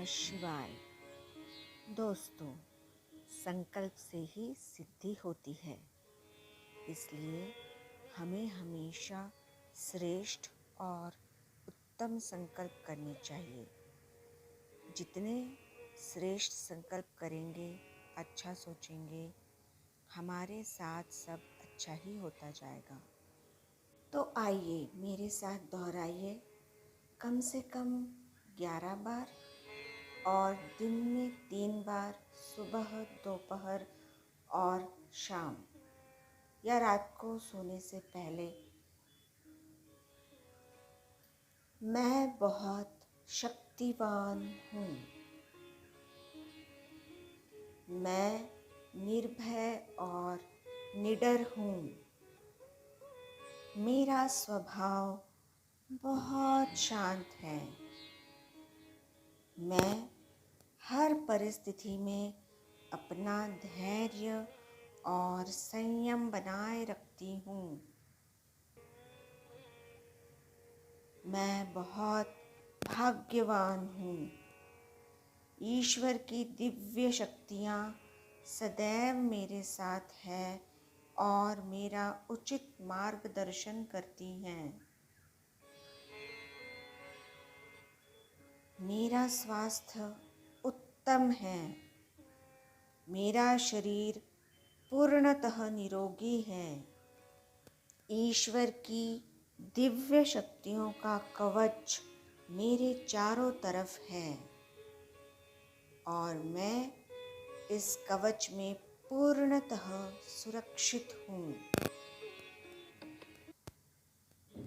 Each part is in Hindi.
नमः शिवाय। दोस्तों, संकल्प से ही सिद्धि होती है, इसलिए हमें हमेशा श्रेष्ठ और उत्तम संकल्प करने चाहिए। जितने श्रेष्ठ संकल्प करेंगे, अच्छा सोचेंगे, हमारे साथ सब अच्छा ही होता जाएगा। तो आइए मेरे साथ दोहराइए कम से कम 11 बार और दिन में 3 बार, सुबह, दोपहर और शाम या रात को सोने से पहले। मैं बहुत शक्तिवान हूँ। मैं निर्भय और निडर हूँ। मेरा स्वभाव बहुत शांत है। मैं हर परिस्थिति में अपना धैर्य और संयम बनाए रखती हूँ। मैं बहुत भाग्यवान हूँ। ईश्वर की दिव्य शक्तियाँ सदैव मेरे साथ है और मेरा उचित मार्गदर्शन करती हैं। मेरा स्वास्थ्य उत्तम है। मेरा शरीर पूर्णतः निरोगी है। ईश्वर की दिव्य शक्तियों का कवच मेरे चारों तरफ है और मैं इस कवच में पूर्णतः सुरक्षित हूँ।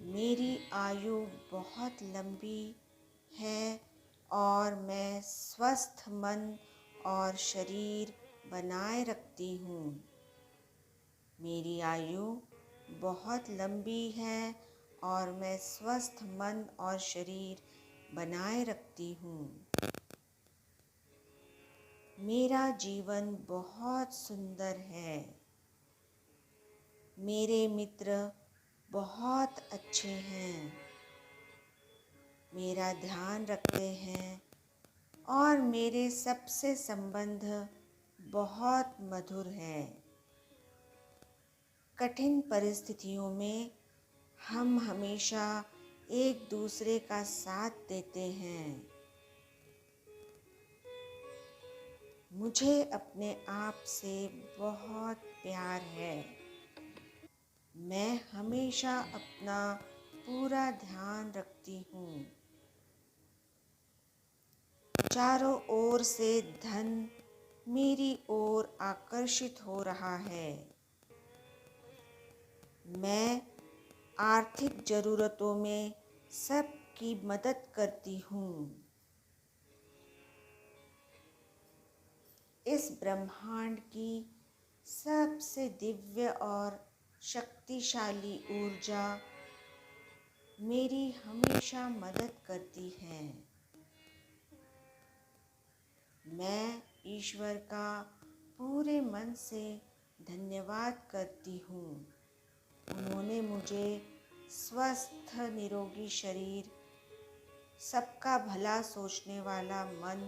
मेरी आयु बहुत लंबी है और मैं स्वस्थ मन और शरीर बनाए रखती हूँ। मेरी आयु बहुत लंबी है और मैं स्वस्थ मन और शरीर बनाए रखती हूँ। मेरा जीवन बहुत सुंदर है। मेरे मित्र बहुत अच्छे हैं। मेरा ध्यान रखते हैं और मेरे सबसे संबंध बहुत मधुर है। कठिन परिस्थितियों में हम हमेशा एक दूसरे का साथ देते हैं। मुझे अपने आप से बहुत प्यार है। मैं हमेशा अपना पूरा ध्यान रखती हूँ। चारों ओर से धन मेरी ओर आकर्षित हो रहा है। मैं आर्थिक ज़रूरतों में सबकी मदद करती हूँ। इस ब्रह्मांड की सबसे दिव्य और शक्तिशाली ऊर्जा मेरी हमेशा मदद करती है। मैं ईश्वर का पूरे मन से धन्यवाद करती हूँ। उन्होंने मुझे स्वस्थ निरोगी शरीर, सबका भला सोचने वाला मन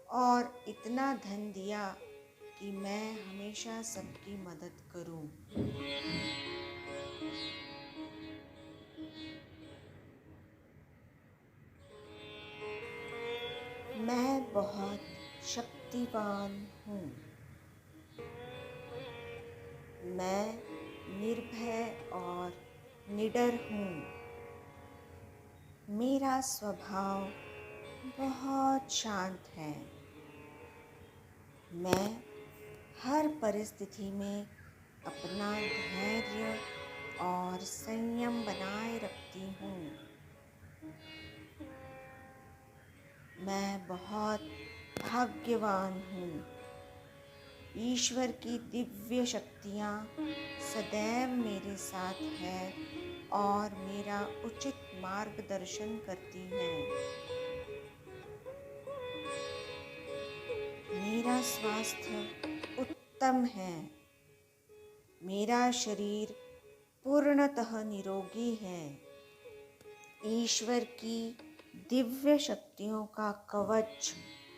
और इतना धन दिया कि मैं हमेशा सबकी मदद करूं। मैं बहुत शक्तिवान हूँ। मैं निर्भय और निडर हूँ। मेरा स्वभाव बहुत शांत है। मैं हर परिस्थिति में अपना धैर्य और संयम बनाए रखती हूँ। मैं बहुत भाग्यवान हूँ। ईश्वर की दिव्य शक्तियाँ सदैव मेरे साथ है और मेरा उचित मार्गदर्शन करती हैं। मेरा स्वास्थ्य उत्तम है। मेरा शरीर पूर्णतः निरोगी है। ईश्वर की दिव्य शक्तियों का कवच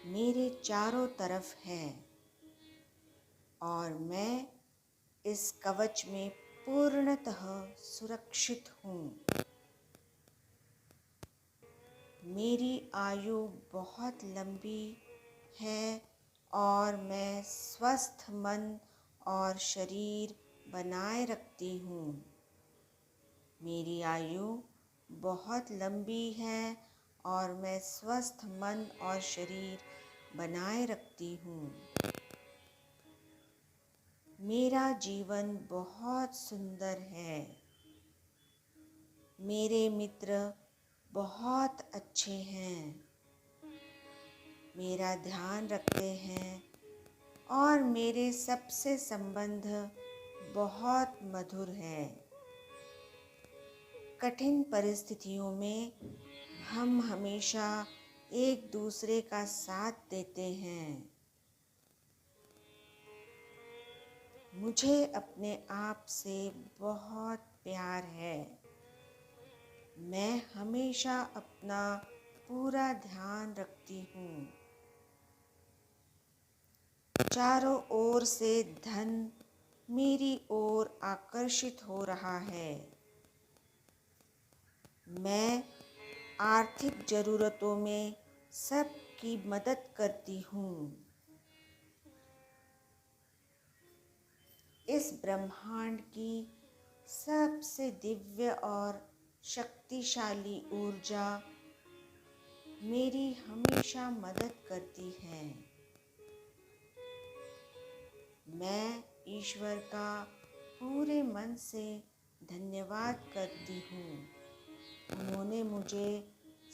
मेरे चारों तरफ है और मैं इस कवच में पूर्णतः सुरक्षित हूँ। मेरी आयु बहुत लंबी है और मैं स्वस्थ मन और शरीर बनाए रखती हूँ। मेरी आयु बहुत लंबी है और मैं स्वस्थ मन और शरीर बनाए रखती हूँ। मेरा जीवन बहुत सुंदर है। मेरे मित्र बहुत अच्छे हैं, मेरा ध्यान रखते हैं और मेरे सबसे संबंध बहुत मधुर है। कठिन परिस्थितियों में हम हमेशा एक दूसरे का साथ देते हैं। मुझे अपने आप से बहुत प्यार है। मैं हमेशा अपना पूरा ध्यान रखती हूँ। चारों ओर से धन मेरी ओर आकर्षित हो रहा है। मैं आर्थिक ज़रूरतों में सबकी मदद करती हूँ। इस ब्रह्मांड की सबसे दिव्य और शक्तिशाली ऊर्जा मेरी हमेशा मदद करती है। मैं ईश्वर का पूरे मन से धन्यवाद करती हूँ। उन्होंने मुझे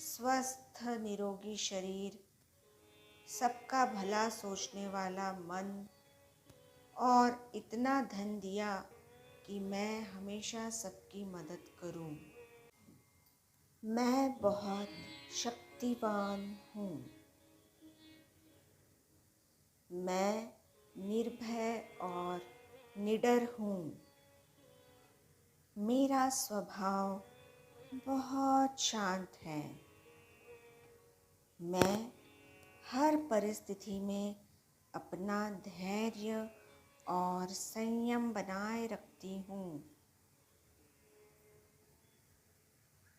स्वस्थ निरोगी शरीर, सबका भला सोचने वाला मन और इतना धन दिया कि मैं हमेशा सबकी मदद करूं। मैं बहुत शक्तिवान हूँ। मैं निर्भय और निडर हूँ। मेरा स्वभाव बहुत शांत है। मैं हर परिस्थिति में अपना धैर्य और संयम बनाए रखती हूँ।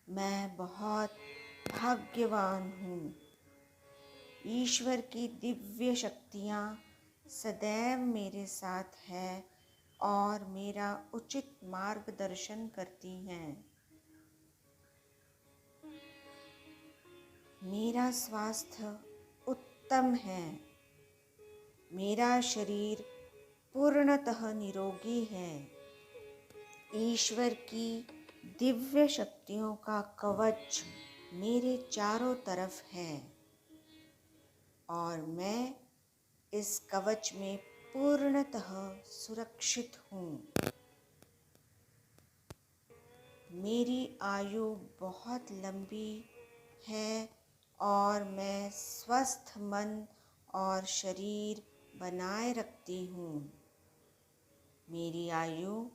मैं बहुत भाग्यवान हूँ। ईश्वर की दिव्य शक्तियाँ सदैव मेरे साथ है और मेरा उचित मार्गदर्शन करती हैं। मेरा स्वास्थ्य उत्तम है। मेरा शरीर पूर्णतः निरोगी है। ईश्वर की दिव्य शक्तियों का कवच मेरे चारों तरफ है और मैं इस कवच में पूर्णतः सुरक्षित हूँ। मेरी आयु बहुत लंबी है और मैं स्वस्थ मन और शरीर बनाए रखती हूँ। मेरी आयु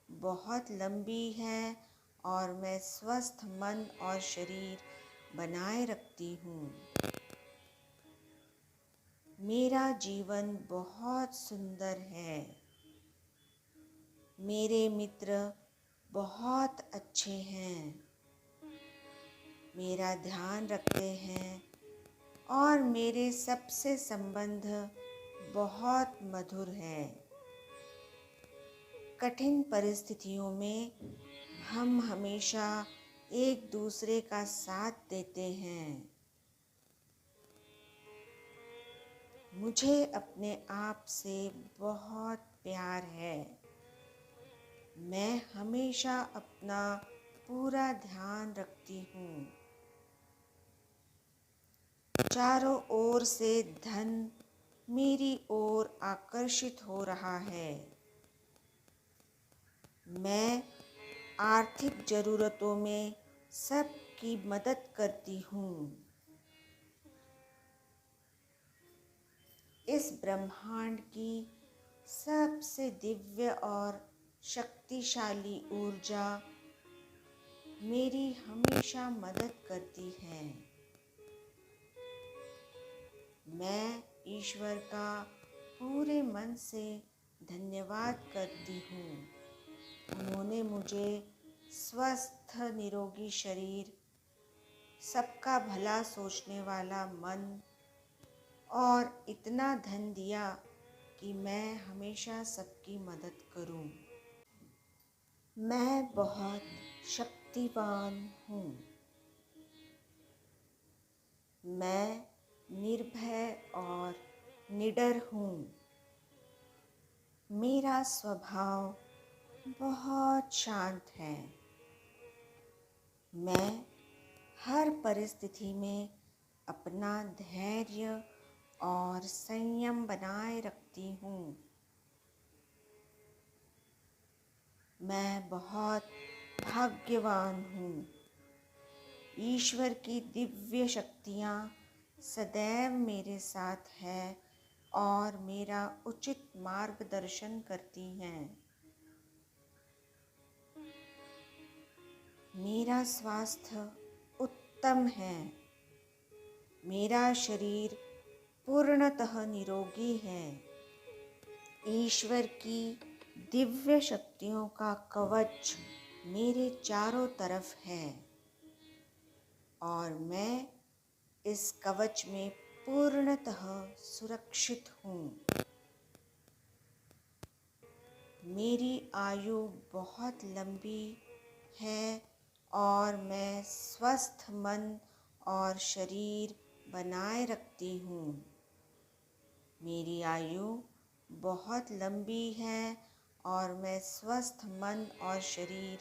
बहुत लंबी है और मैं स्वस्थ मन और शरीर बनाए रखती हूँ। मेरा जीवन बहुत सुंदर है। मेरे मित्र बहुत अच्छे हैं, मेरा ध्यान रखते हैं और मेरे सबसे संबंध बहुत मधुर है। कठिन परिस्थितियों में हम हमेशा एक दूसरे का साथ देते हैं। मुझे अपने आप से बहुत प्यार है। मैं हमेशा अपना पूरा ध्यान रखती हूँ। चारों ओर से धन मेरी ओर आकर्षित हो रहा है। मैं आर्थिक ज़रूरतों में सबकी मदद करती हूँ। इस ब्रह्मांड की सबसे दिव्य और शक्तिशाली ऊर्जा मेरी हमेशा मदद करती है। ईश्वर का पूरे मन से धन्यवाद करती हूँ। उन्होंने मुझे स्वस्थ निरोगी शरीर, सबका भला सोचने वाला मन और इतना धन दिया कि मैं हमेशा सबकी मदद करूं। मैं बहुत शक्तिवान हूँ। मैं निर्भय और निडर हूँ। मेरा स्वभाव बहुत शांत है। मैं हर परिस्थिति में अपना धैर्य और संयम बनाए रखती हूँ। मैं बहुत भाग्यवान हूँ। ईश्वर की दिव्य शक्तियाँ सदैव मेरे साथ है और मेरा उचित मार्गदर्शन करती हैं। मेरा स्वास्थ्य उत्तम है। मेरा शरीर पूर्णतः निरोगी है। ईश्वर की दिव्य शक्तियों का कवच मेरे चारों तरफ है और मैं इस कवच में पूर्णतः सुरक्षित हूँ। मेरी आयु बहुत लंबी है और मैं स्वस्थ मन और शरीर बनाए रखती हूँ। मेरी आयु बहुत लंबी है और मैं स्वस्थ मन और शरीर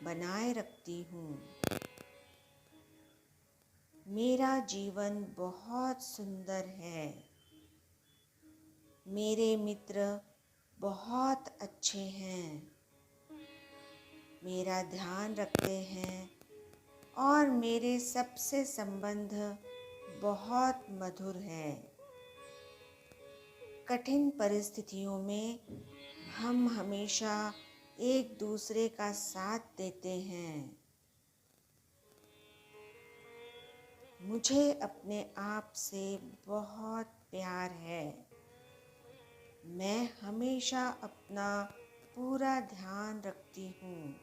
बनाए रखती हूँ। मेरा जीवन बहुत सुंदर है। मेरे मित्र बहुत अच्छे हैं। मेरा ध्यान रखते हैं और मेरे सबसे संबंध बहुत मधुर है। कठिन परिस्थितियों में हम हमेशा एक दूसरे का साथ देते हैं। मुझे अपने आप से बहुत प्यार है। मैं हमेशा अपना पूरा ध्यान रखती हूँ।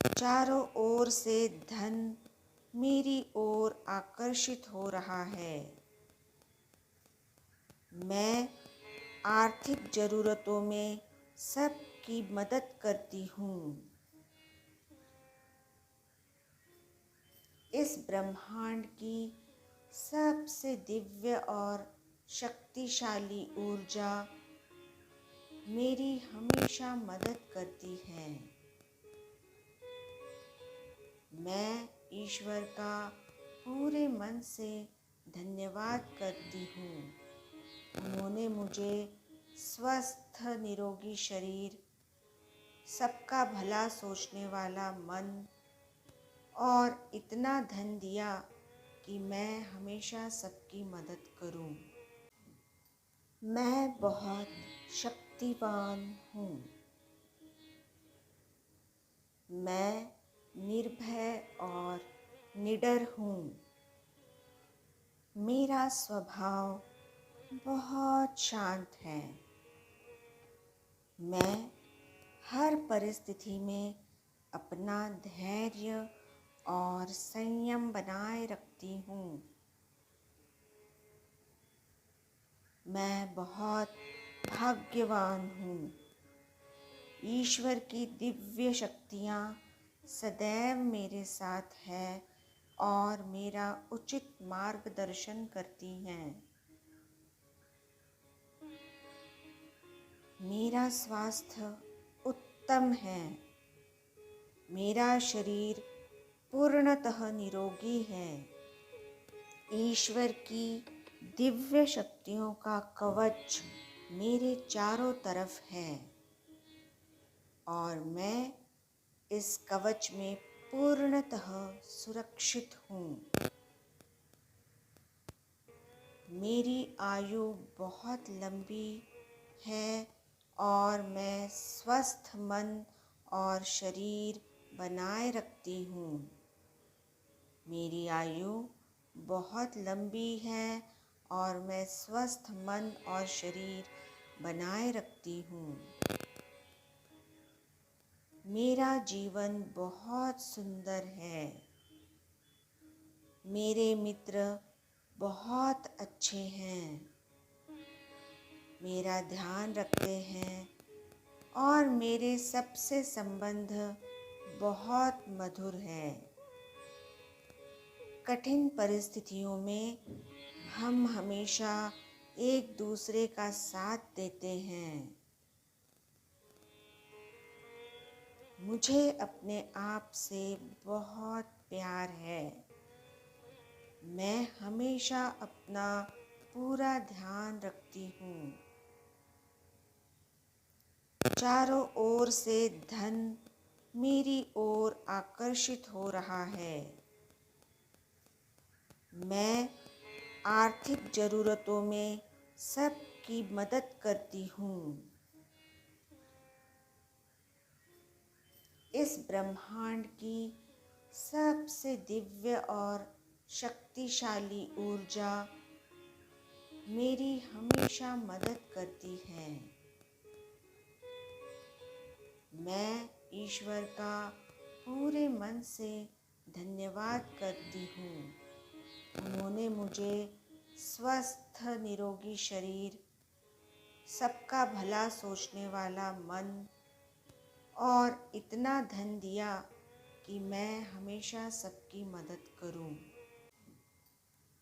चारों ओर से धन मेरी ओर आकर्षित हो रहा है। मैं आर्थिक ज़रूरतों में सबकी मदद करती हूँ। इस ब्रह्मांड की सबसे दिव्य और शक्तिशाली ऊर्जा मेरी हमेशा मदद करती है। मैं ईश्वर का पूरे मन से धन्यवाद करती हूँ। उन्होंने मुझे स्वस्थ निरोगी शरीर, सबका भला सोचने वाला मन और इतना धन दिया कि मैं हमेशा सबकी मदद करूं। मैं बहुत शक्तिवान हूँ। मैं निर्भय और निडर हूँ। मेरा स्वभाव बहुत शांत है। मैं हर परिस्थिति में अपना धैर्य और संयम बनाए रखती हूँ। मैं बहुत भाग्यवान हूँ। ईश्वर की दिव्य शक्तियाँ सदैव मेरे साथ है और मेरा उचित मार्गदर्शन करती हैं। मेरा स्वास्थ्य उत्तम है। मेरा शरीर पूर्णतः निरोगी है। ईश्वर की दिव्य शक्तियों का कवच मेरे चारों तरफ है और मैं इस कवच में पूर्णतः सुरक्षित हूँ। मेरी आयु बहुत लंबी है और मैं स्वस्थ मन और शरीर बनाए रखती हूँ। मेरी आयु बहुत लंबी है और मैं स्वस्थ मन और शरीर बनाए रखती हूँ। मेरा जीवन बहुत सुंदर है। मेरे मित्र बहुत अच्छे हैं, मेरा ध्यान रखते हैं और मेरे सबसे संबंध बहुत मधुर है। कठिन परिस्थितियों में हम हमेशा एक दूसरे का साथ देते हैं। मुझे अपने आप से बहुत प्यार है। मैं हमेशा अपना पूरा ध्यान रखती हूँ। चारों ओर से धन मेरी ओर आकर्षित हो रहा है। मैं आर्थिक ज़रूरतों में सबकी मदद करती हूँ। इस ब्रह्मांड की सबसे दिव्य और शक्तिशाली ऊर्जा मेरी हमेशा मदद करती है। मैं ईश्वर का पूरे मन से धन्यवाद करती हूँ। उन्होंने मुझे स्वस्थ निरोगी शरीर, सबका भला सोचने वाला मन और इतना धन दिया कि मैं हमेशा सबकी मदद करूं।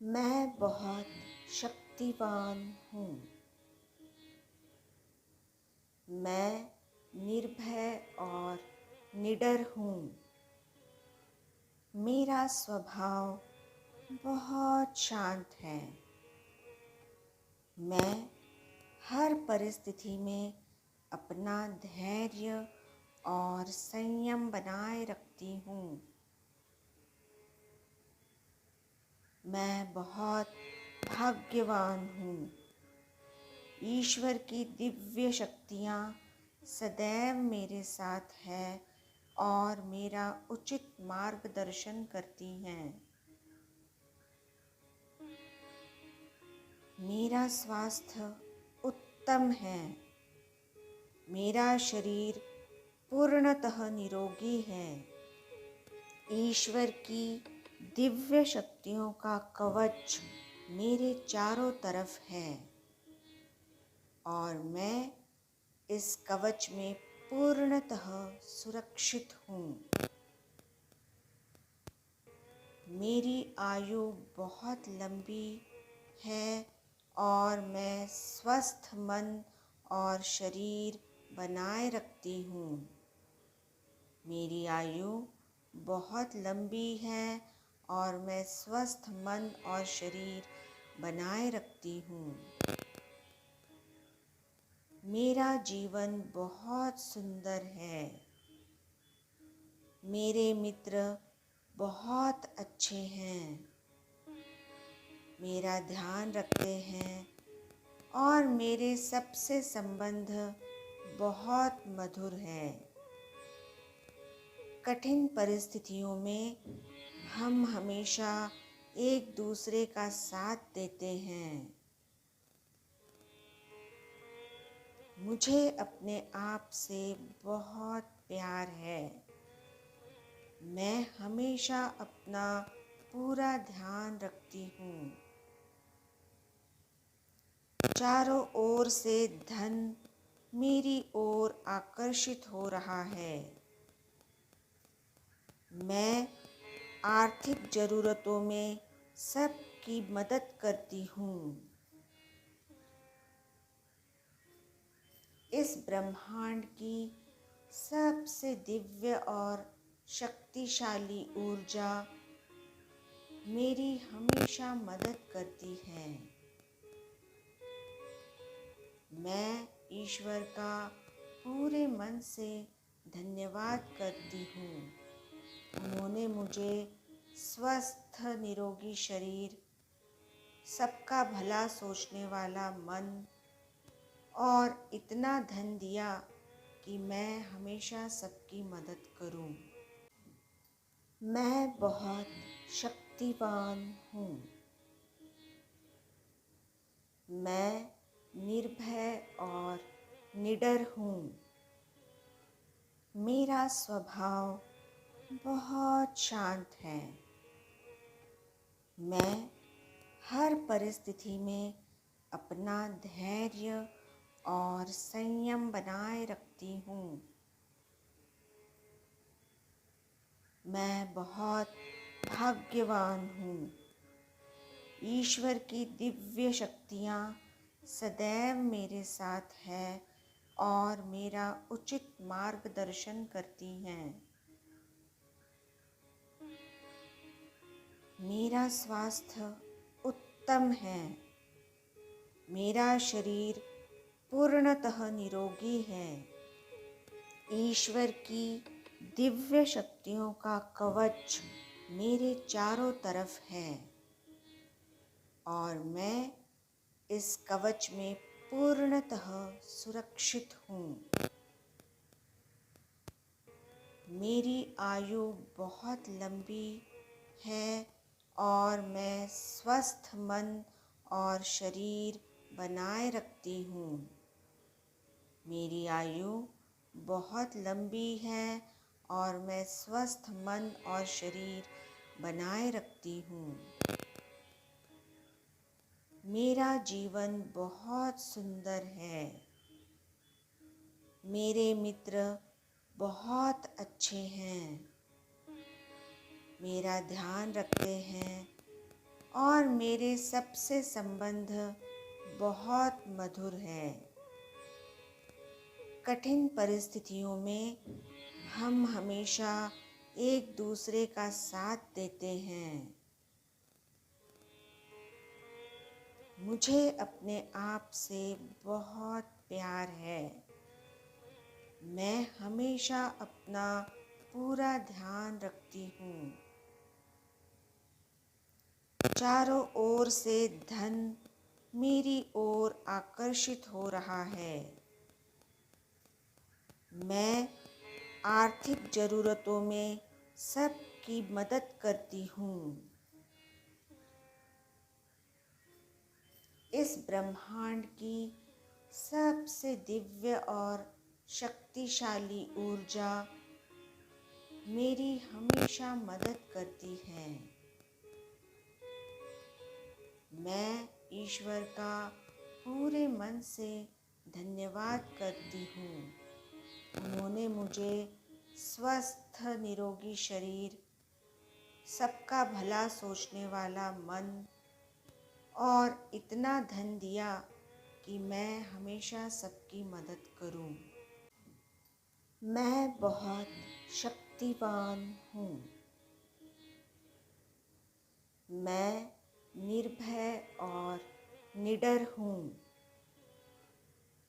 मैं बहुत शक्तिवान हूँ। मैं निर्भय और निडर हूँ। मेरा स्वभाव बहुत शांत है। मैं हर परिस्थिति में अपना धैर्य और संयम बनाए रखती हूँ। मैं बहुत भाग्यवान हूँ। ईश्वर की दिव्य शक्तियाँ सदैव मेरे साथ है और मेरा उचित मार्गदर्शन करती हैं। मेरा स्वास्थ्य उत्तम है। मेरा शरीर पूर्णतः निरोगी है। ईश्वर की दिव्य शक्तियों का कवच मेरे चारों तरफ है और मैं इस कवच में पूर्णतः सुरक्षित हूँ। मेरी आयु बहुत लंबी है और मैं स्वस्थ मन और शरीर बनाए रखती हूँ। मेरी आयु बहुत लंबी है और मैं स्वस्थ मन और शरीर बनाए रखती हूँ। मेरा जीवन बहुत सुंदर है। मेरे मित्र बहुत अच्छे हैं, मेरा ध्यान रखते हैं और मेरे सबसे संबंध बहुत मधुर है। कठिन परिस्थितियों में हम हमेशा एक दूसरे का साथ देते हैं। मुझे अपने आप से बहुत प्यार है। मैं हमेशा अपना पूरा ध्यान रखती हूँ। चारों ओर से धन मेरी ओर आकर्षित हो रहा है। मैं आर्थिक ज़रूरतों में सबकी मदद करती हूँ। इस ब्रह्मांड की सबसे दिव्य और शक्तिशाली ऊर्जा मेरी हमेशा मदद करती है। मैं ईश्वर का पूरे मन से धन्यवाद करती हूँ। उन्होंने मुझे स्वस्थ निरोगी शरीर, सबका भला सोचने वाला मन और इतना धन दिया कि मैं हमेशा सबकी मदद करूं। मैं बहुत शक्तिवान हूँ। मैं निर्भय और निडर हूँ। मेरा स्वभाव बहुत शांत है। मैं हर परिस्थिति में अपना धैर्य और संयम बनाए रखती हूँ। मैं बहुत भाग्यवान हूँ। ईश्वर की दिव्य शक्तियाँ सदैव मेरे साथ है और मेरा उचित मार्गदर्शन करती हैं। मेरा स्वास्थ्य उत्तम है। मेरा शरीर पूर्णतः निरोगी है। ईश्वर की दिव्य शक्तियों का कवच मेरे चारों तरफ है और मैं इस कवच में पूर्णतः सुरक्षित हूँ। मेरी आयु बहुत लंबी है और मैं स्वस्थ मन और शरीर बनाए रखती हूँ। मेरी आयु बहुत लंबी है और मैं स्वस्थ मन और शरीर बनाए रखती हूँ। मेरा जीवन बहुत सुंदर है। मेरे मित्र बहुत अच्छे हैं। मेरा ध्यान रखते हैं और मेरे सबसे संबंध बहुत मधुर है। कठिन परिस्थितियों में हम हमेशा एक दूसरे का साथ देते हैं। मुझे अपने आप से बहुत प्यार है। मैं हमेशा अपना पूरा ध्यान रखती हूँ। चारों ओर से धन मेरी ओर आकर्षित हो रहा है। मैं आर्थिक ज़रूरतों में सबकी मदद करती हूँ। इस ब्रह्मांड की सबसे दिव्य और शक्तिशाली ऊर्जा मेरी हमेशा मदद करती है। मैं ईश्वर का पूरे मन से धन्यवाद करती हूँ। उन्होंने मुझे स्वस्थ निरोगी शरीर, सबका भला सोचने वाला मन और इतना धन दिया कि मैं हमेशा सबकी मदद करूं। मैं बहुत शक्तिवान हूँ। मैं निर्भय और निडर हूँ।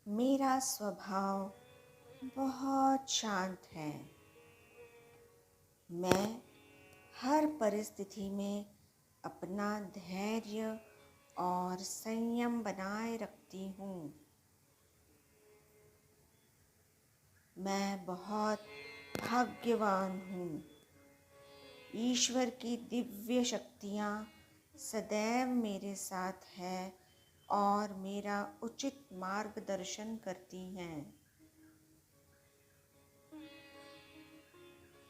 मेरा स्वभाव बहुत शांत है। मैं हर परिस्थिति में अपना धैर्य और संयम बनाए रखती हूँ। मैं बहुत भाग्यवान हूँ। ईश्वर की दिव्य शक्तियाँ सदैव मेरे साथ है और मेरा उचित मार्गदर्शन करती हैं।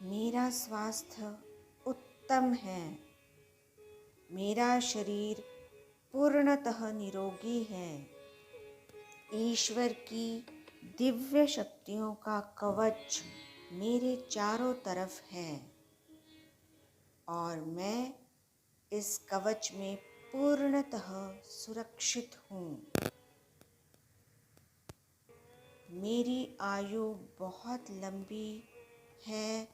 मेरा स्वास्थ्य उत्तम है। मेरा शरीर पूर्णतः निरोगी है। ईश्वर की दिव्य शक्तियों का कवच मेरे चारों तरफ है और मैं इस कवच में पूर्णतः सुरक्षित हूँ। मेरी आयु बहुत लंबी है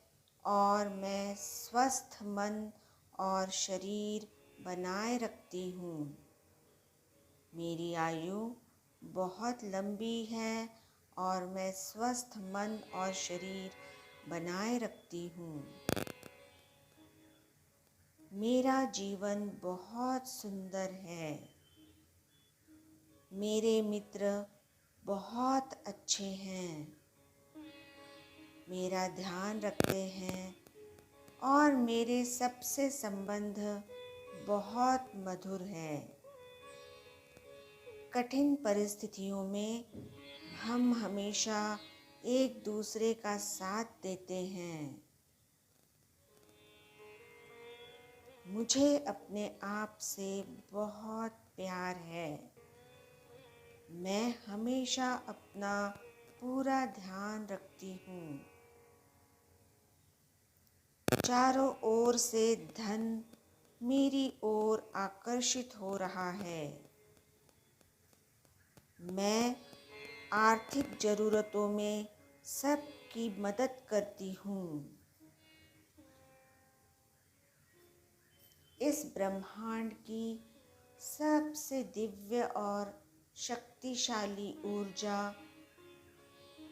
और मैं स्वस्थ मन और शरीर बनाए रखती हूँ। मेरी आयु बहुत लंबी है और मैं स्वस्थ मन और शरीर बनाए रखती हूँ। मेरा जीवन बहुत सुंदर है। मेरे मित्र बहुत अच्छे हैं। मेरा ध्यान रखते हैं और मेरे सबसे संबंध बहुत मधुर है। कठिन परिस्थितियों में हम हमेशा एक दूसरे का साथ देते हैं। मुझे अपने आप से बहुत प्यार है। मैं हमेशा अपना पूरा ध्यान रखती हूँ। चारों ओर से धन मेरी ओर आकर्षित हो रहा है। मैं आर्थिक ज़रूरतों में सबकी मदद करती हूँ। इस ब्रह्मांड की सबसे दिव्य और शक्तिशाली ऊर्जा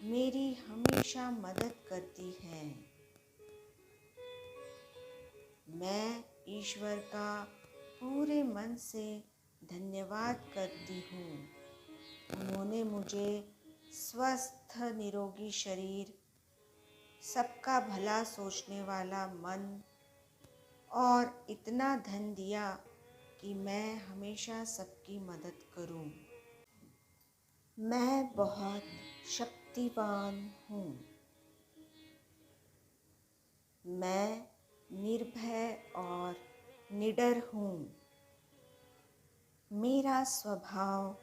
मेरी हमेशा मदद करती है। मैं ईश्वर का पूरे मन से धन्यवाद करती हूँ। उन्होंने मुझे स्वस्थ निरोगी शरीर, सबका भला सोचने वाला मन और इतना धन दिया कि मैं हमेशा सबकी मदद करूं। मैं बहुत शक्तिवान हूँ। मैं निर्भय और निडर हूँ। मेरा स्वभाव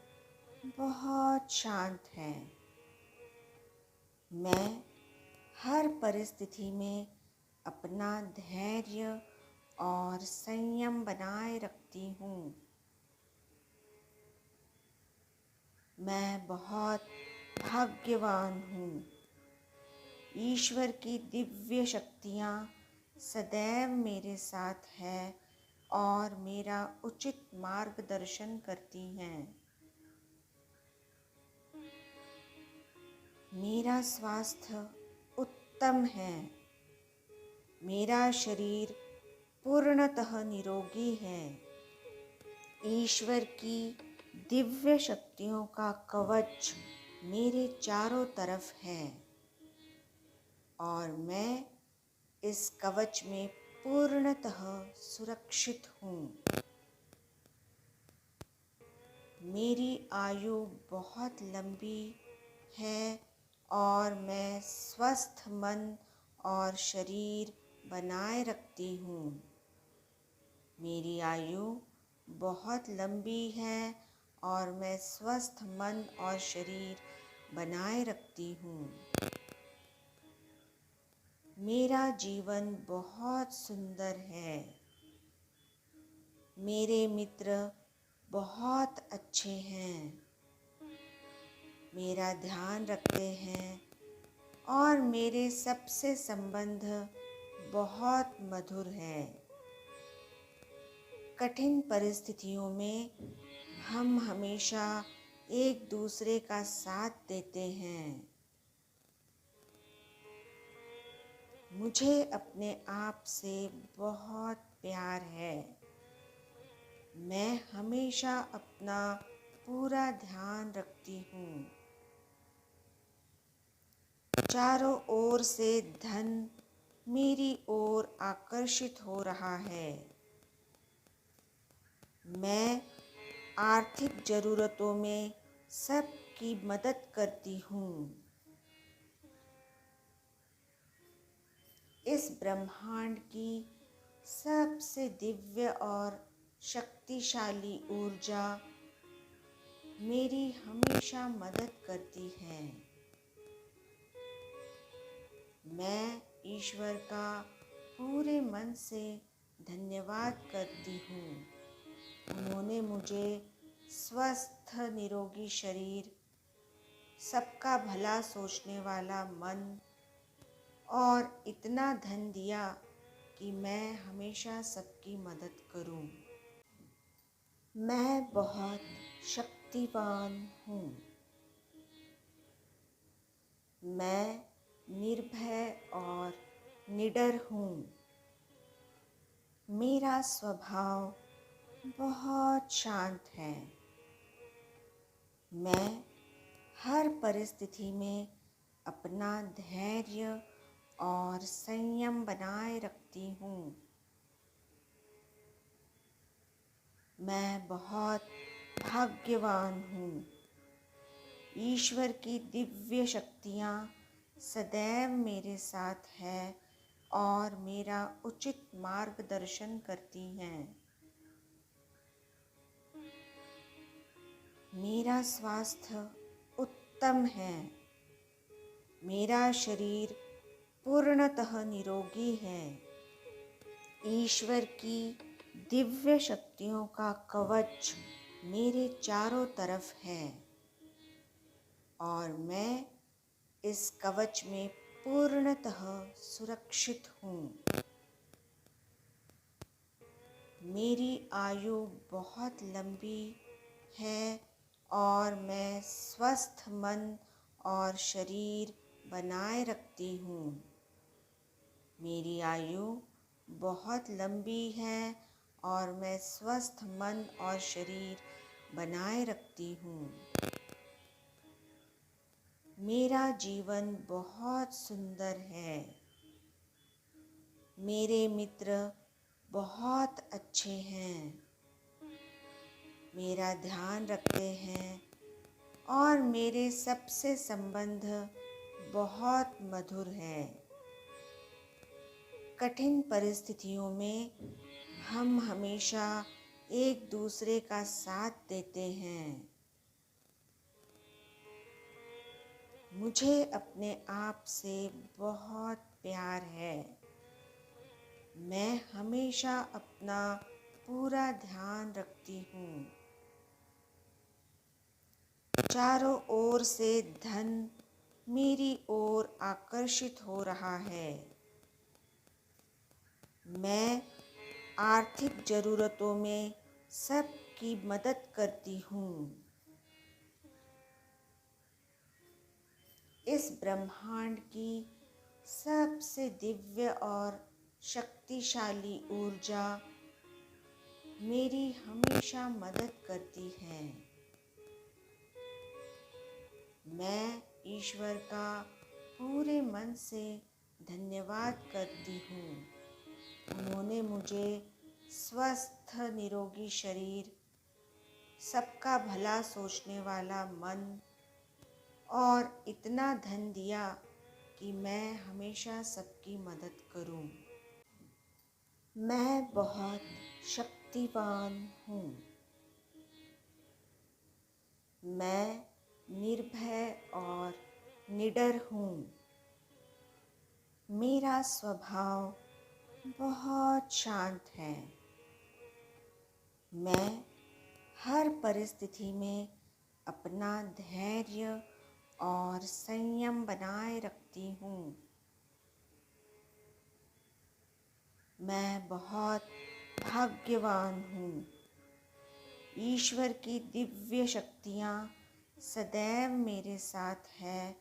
बहुत शांत है। मैं हर परिस्थिति में अपना धैर्य और संयम बनाए रखती हूँ। मैं बहुत भाग्यवान हूँ। ईश्वर की दिव्य शक्तियाँ सदैव मेरे साथ है और मेरा उचित मार्गदर्शन करती हैं। मेरा स्वास्थ्य उत्तम है। मेरा शरीर पूर्णतः निरोगी है। ईश्वर की दिव्य शक्तियों का कवच मेरे चारों तरफ है और मैं इस कवच में पूर्णतः सुरक्षित हूँ। मेरी आयु बहुत लंबी है और मैं स्वस्थ मन और शरीर बनाए रखती हूँ। मेरी आयु बहुत लंबी है और मैं स्वस्थ मन और शरीर बनाए रखती हूँ। मेरा जीवन बहुत सुंदर है। मेरे मित्र बहुत अच्छे हैं। मेरा ध्यान रखते हैं और मेरे सबसे संबंध बहुत मधुर है। कठिन परिस्थितियों में हम हमेशा एक दूसरे का साथ देते हैं। मुझे अपने आप से बहुत प्यार है। मैं हमेशा अपना पूरा ध्यान रखती हूँ। चारों ओर से धन मेरी ओर आकर्षित हो रहा है। मैं आर्थिक ज़रूरतों में सबकी मदद करती हूँ। इस ब्रह्मांड की सबसे दिव्य और शक्तिशाली ऊर्जा मेरी हमेशा मदद करती है। मैं ईश्वर का पूरे मन से धन्यवाद करती हूँ। उन्होंने मुझे स्वस्थ निरोगी शरीर, सबका भला सोचने वाला मन और इतना धन दिया कि मैं हमेशा सबकी मदद करूं। मैं बहुत शक्तिवान हूँ। मैं निर्भय और निडर हूँ। मेरा स्वभाव बहुत शांत है। मैं हर परिस्थिति में अपना धैर्य और संयम बनाए रखती हूँ। मैं बहुत भाग्यवान हूँ। ईश्वर की दिव्य शक्तियाँ सदैव मेरे साथ है और मेरा उचित मार्गदर्शन करती हैं। मेरा स्वास्थ्य उत्तम है। मेरा शरीर पूर्णतः निरोगी है। ईश्वर की दिव्य शक्तियों का कवच मेरे चारों तरफ है और मैं इस कवच में पूर्णतः सुरक्षित हूँ। मेरी आयु बहुत लंबी है और मैं स्वस्थ मन और शरीर बनाए रखती हूँ। मेरी आयु बहुत लंबी है और मैं स्वस्थ मन और शरीर बनाए रखती हूँ। मेरा जीवन बहुत सुंदर है। मेरे मित्र बहुत अच्छे हैं। मेरा ध्यान रखते हैं और मेरे सबसे संबंध बहुत मधुर है। कठिन परिस्थितियों में हम हमेशा एक दूसरे का साथ देते हैं। मुझे अपने आप से बहुत प्यार है। मैं हमेशा अपना पूरा ध्यान रखती हूँ। चारों ओर से धन मेरी ओर आकर्षित हो रहा है। मैं आर्थिक ज़रूरतों में सबकी मदद करती हूँ। इस ब्रह्मांड की सबसे दिव्य और शक्तिशाली ऊर्जा मेरी हमेशा मदद करती है। मैं ईश्वर का पूरे मन से धन्यवाद करती हूँ। उन्होंने मुझे स्वस्थ निरोगी शरीर, सबका भला सोचने वाला मन और इतना धन दिया कि मैं हमेशा सबकी मदद करूं। मैं बहुत शक्तिवान हूँ। मैं निर्भय और निडर हूँ। मेरा स्वभाव बहुत शांत है। मैं हर परिस्थिति में अपना धैर्य और संयम बनाए रखती हूँ। मैं बहुत भाग्यवान हूँ। ईश्वर की दिव्य शक्तियाँ सदैव मेरे साथ है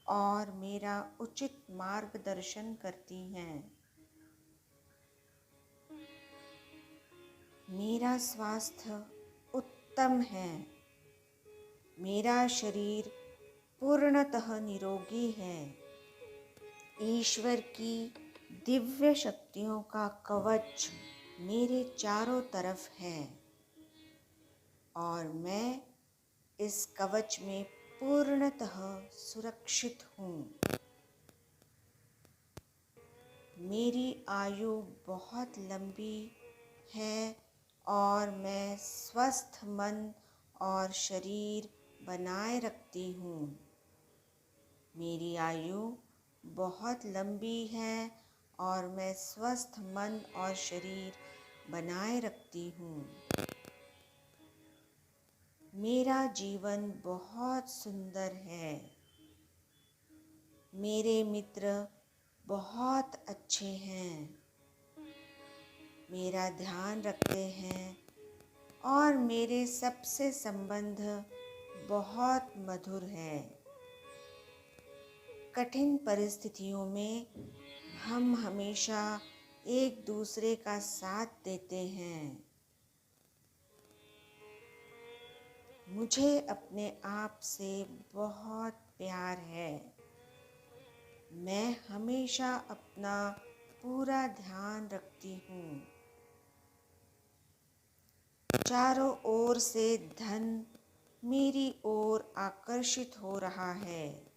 और मेरा उचित मार्गदर्शन करती हैं। मेरा स्वास्थ्य उत्तम है। मेरा शरीर पूर्णतः निरोगी है। ईश्वर की दिव्य शक्तियों का कवच मेरे चारों तरफ है और मैं इस कवच में पूर्णतः सुरक्षित हूँ। मेरी आयु बहुत लंबी है और मैं स्वस्थ मन और शरीर बनाए रखती हूँ। मेरी आयु बहुत लंबी है और मैं स्वस्थ मन और शरीर बनाए रखती हूँ। मेरा जीवन बहुत सुंदर है। मेरे मित्र बहुत अच्छे हैं। मेरा ध्यान रखते हैं और मेरे सबसे संबंध बहुत मधुर है। कठिन परिस्थितियों में हम हमेशा एक दूसरे का साथ देते हैं। मुझे अपने आप से बहुत प्यार है। मैं हमेशा अपना पूरा ध्यान रखती हूँ। चारों ओर से धन मेरी ओर आकर्षित हो रहा है।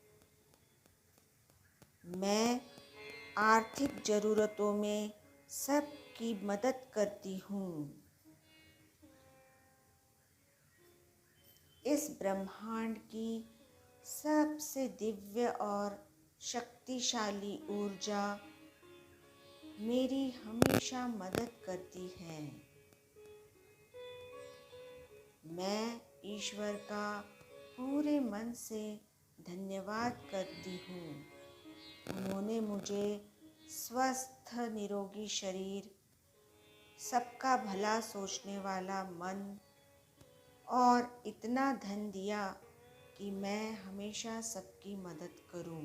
मैं आर्थिक ज़रूरतों में सबकी मदद करती हूँ। इस ब्रह्मांड की सबसे दिव्य और शक्तिशाली ऊर्जा मेरी हमेशा मदद करती है। मैं ईश्वर का पूरे मन से धन्यवाद करती हूँ। उन्होंने मुझे स्वस्थ निरोगी शरीर, सबका भला सोचने वाला मन और इतना धन दिया कि मैं हमेशा सबकी मदद करूं।